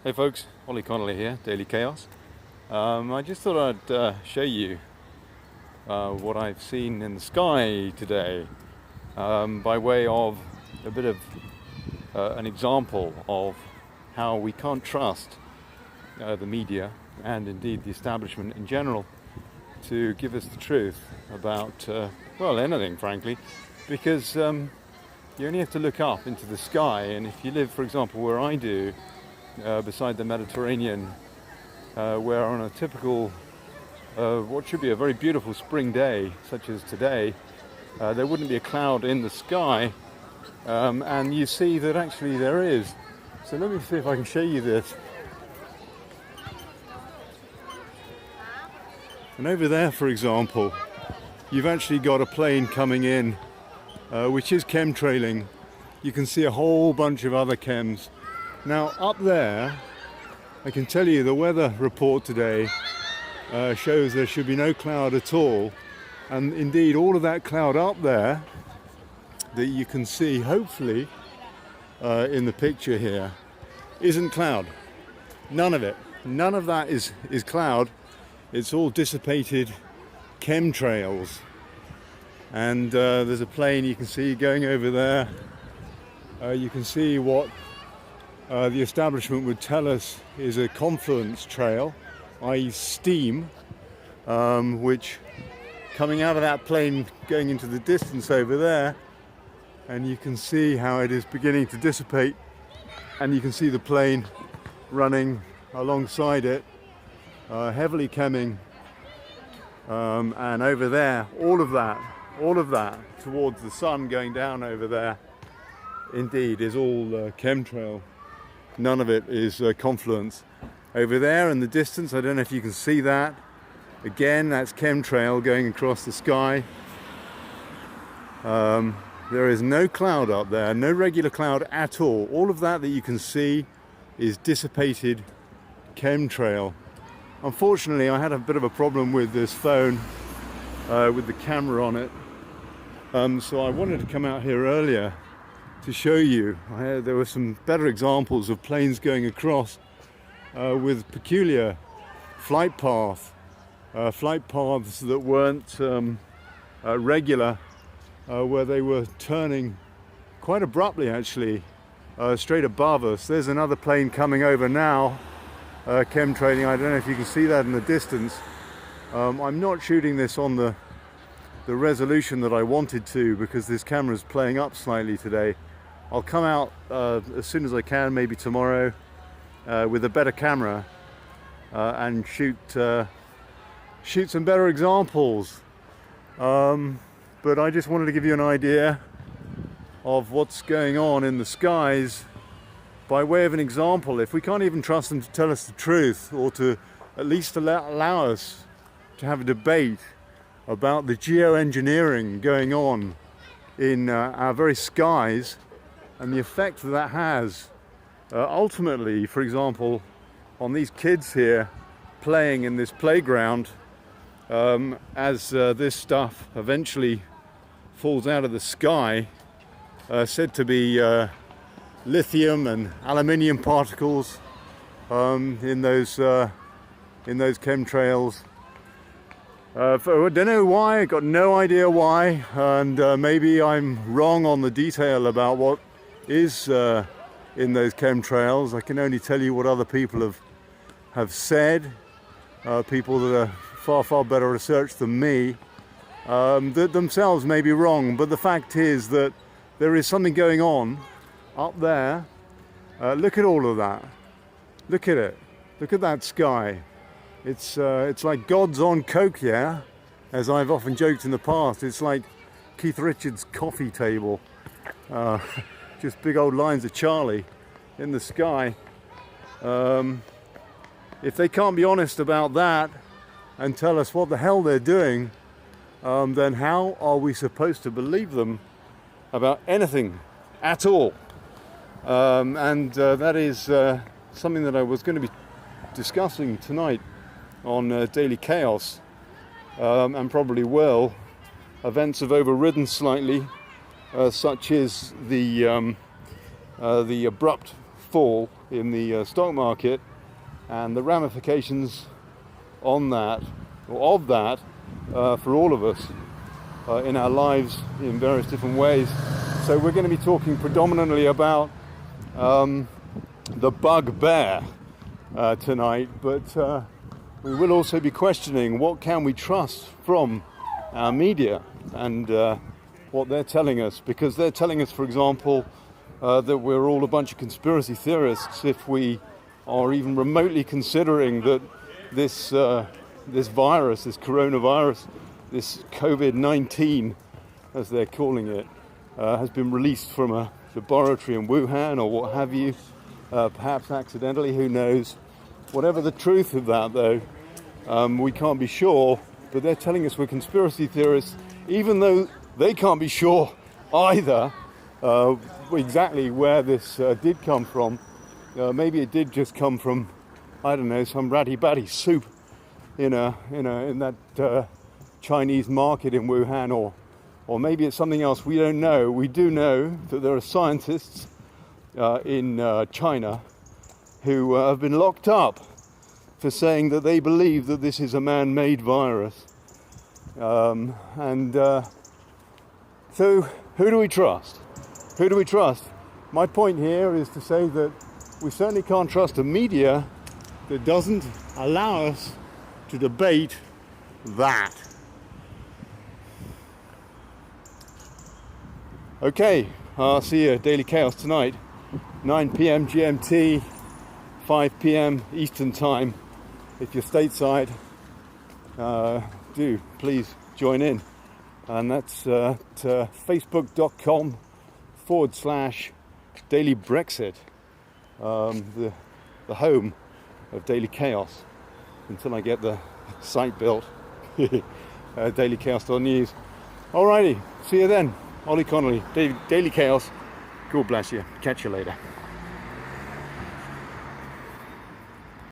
Hey folks, Ollie Connolly here, Daily Chaos. I just thought I'd show you what I've seen in the sky today by way of a bit of an example of how we can't trust the media and indeed the establishment in general to give us the truth about, well, anything frankly, because you only have to look up into the sky, and if you live, for example, where I do, beside the Mediterranean, where on a typical, what should be a very beautiful spring day, such as today, there wouldn't be a cloud in the sky, and you see that actually there is. So let me see if I can show you this. And over there, for example, you've actually got a plane coming in, which is chemtrailing. You can see a whole bunch of other chems. Now up there, I can tell you the weather report today shows there should be no cloud at all, and indeed all of that cloud up there that you can see hopefully in the picture here isn't cloud. None of it. None of that is cloud. It's all dissipated chemtrails. And there's a plane you can see going over there. You can see what the establishment would tell us is a confluence trail, i.e. steam, which coming out of that plane going into the distance over there, and you can see how it is beginning to dissipate, and you can see the plane running alongside it, heavily chemming, and over there, all of that towards the sun going down over there, indeed is all chemtrail. None of it is confluence. Over there in the distance, I don't know if you can see that. Again, that's chemtrail going across the sky. There is no cloud up there, no regular cloud at all. All of that you can see is dissipated chemtrail. Unfortunately, I had a bit of a problem with this phone, with the camera on it. So I wanted to come out here earlier to show you. There were some better examples of planes going across with peculiar flight paths that weren't regular, where they were turning quite abruptly actually, straight above us. There's another plane coming over now, chemtrailing. I don't know if you can see that in the distance. I'm not shooting this on the resolution that I wanted to because this camera is playing up slightly today. I'll come out as soon as I can, maybe tomorrow, with a better camera and shoot some better examples. But I just wanted to give you an idea of what's going on in the skies by way of an example. If we can't even trust them to tell us the truth, or to at least allow us to have a debate about the geoengineering going on in our very skies, and the effect that has ultimately, for example, on these kids here playing in this playground, as this stuff eventually falls out of the sky, said to be lithium and aluminium particles in those chemtrails. I don't know why, I got no idea why, and maybe I'm wrong on the detail about what is in those chemtrails. I can only tell you what other people have said, people that are far better researched than me, that themselves may be wrong, but the fact is that there is something going on up there. Look at all of that. Look at it. Look at that sky. It's like God's on coke, yeah? As I've often joked in the past, it's like Keith Richards' coffee table. Just big old lines of Charlie in the sky. If they can't be honest about that and tell us what the hell they're doing, then how are we supposed to believe them about anything at all? That is something that I was going to be discussing tonight on Daily Chaos, and probably will. Events have overridden slightly, such as the abrupt fall in the stock market and the ramifications on that, or of that, for all of us in our lives in various different ways. So we're going to be talking predominantly about the bugbear tonight, but we will also be questioning what can we trust from our media and what they're telling us, because they're telling us, for example, that we're all a bunch of conspiracy theorists if we are even remotely considering that this virus, this coronavirus, this COVID-19, as they're calling it, has been released from a laboratory in Wuhan or what have you, perhaps accidentally, who knows. Whatever the truth of that, though, we can't be sure, but they're telling us we're conspiracy theorists, even though they can't be sure either exactly where this did come from. Maybe it did just come from, I don't know, some ratty-batty soup in that Chinese market in Wuhan, or maybe it's something else. We don't know. We do know that there are scientists in China who have been locked up for saying that they believe that this is a man-made virus. So who do we trust? Who do we trust? My point here is to say that we certainly can't trust a media that doesn't allow us to debate that. Okay, I'll see you at Daily Chaos tonight, 9 p.m. GMT, 5 p.m. Eastern Time. If you're stateside, do please join in. And that's at facebook.com/Daily Brexit, the home of Daily Chaos, until I get the site built, dailychaos.news. Alrighty, see you then. Ollie Connolly, Daily Chaos. God bless you. Catch you later.